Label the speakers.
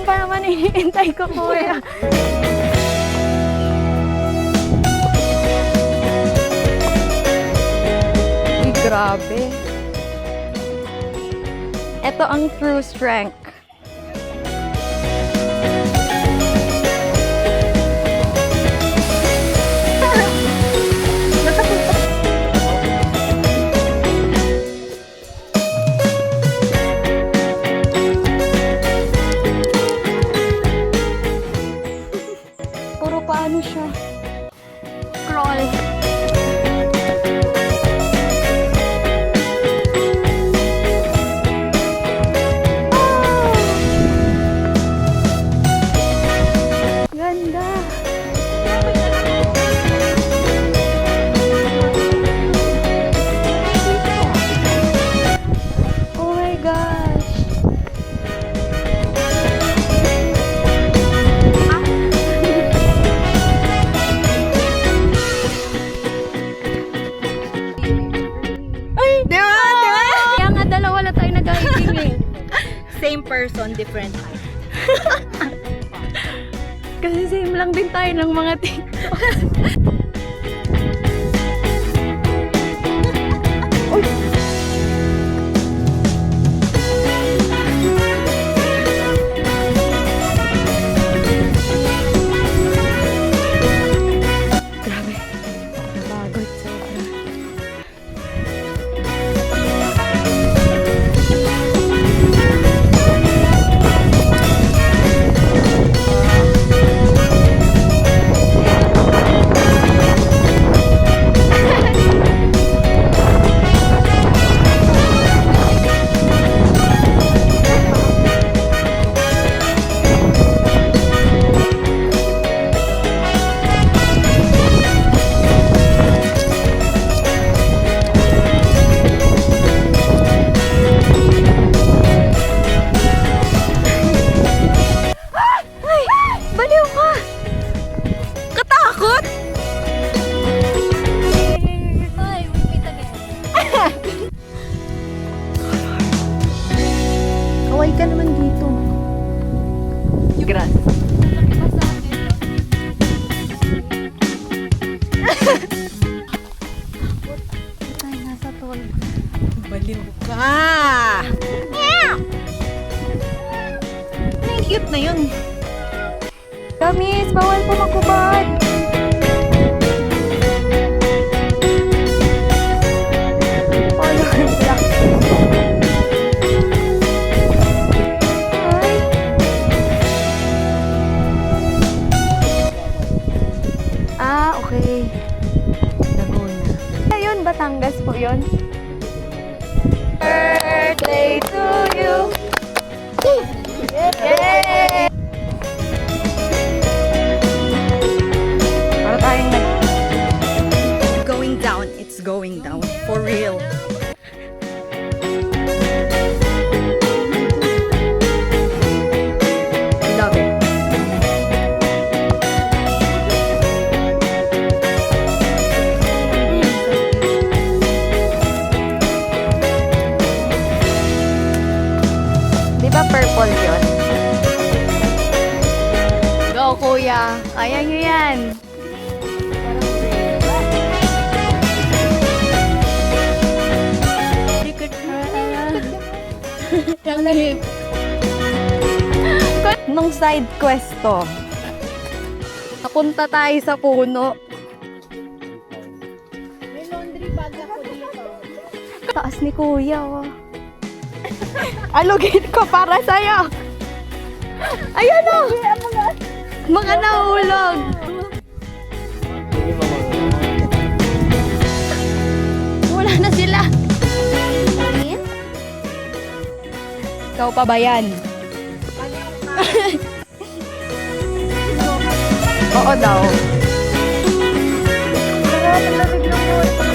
Speaker 1: pa naman hinihintay ko, kuya. Ay, grabe. Ito ang true strength. Puro paano siya? Crawl. Ganda. Oh my gosh. Ay,
Speaker 2: Di ba? Di ba?
Speaker 1: kaya nga dalawa na tayo nag-hiking eh.
Speaker 2: Same person, different height.
Speaker 1: Kasi same lang din tayo ng mga TikTok. Uy! Grabe. Nabagod sobra. Baliw ka!
Speaker 2: Katakot!
Speaker 1: Ay, wait again.
Speaker 2: Kaway ka naman dito.
Speaker 1: Grass. Ay, nasa tol.
Speaker 2: Baliw ka! Ang cute na yun.
Speaker 1: Kamis, bawal po magkubad. Oh, Lord, black. Ay. Ah, okay. Laguna. Ayun, Batangas po yun. Birthday to you. Yay! Para tayong
Speaker 2: Going down, it's going down. For real. Love it.
Speaker 1: Di ba purple yun? Go, kuya. Kaya nyo yan. Ang lahip. Nung side quest to, napunta tayo sa puno.
Speaker 2: May laundry bag ako dito.
Speaker 1: Taas ni kuya, oh. Alugin ko para sa'yo. Ayun, oh. Mga nahulog. Wala na sila. Ikaw pa ba yan? Oo daw.
Speaker 2: Pero, talamig lang po.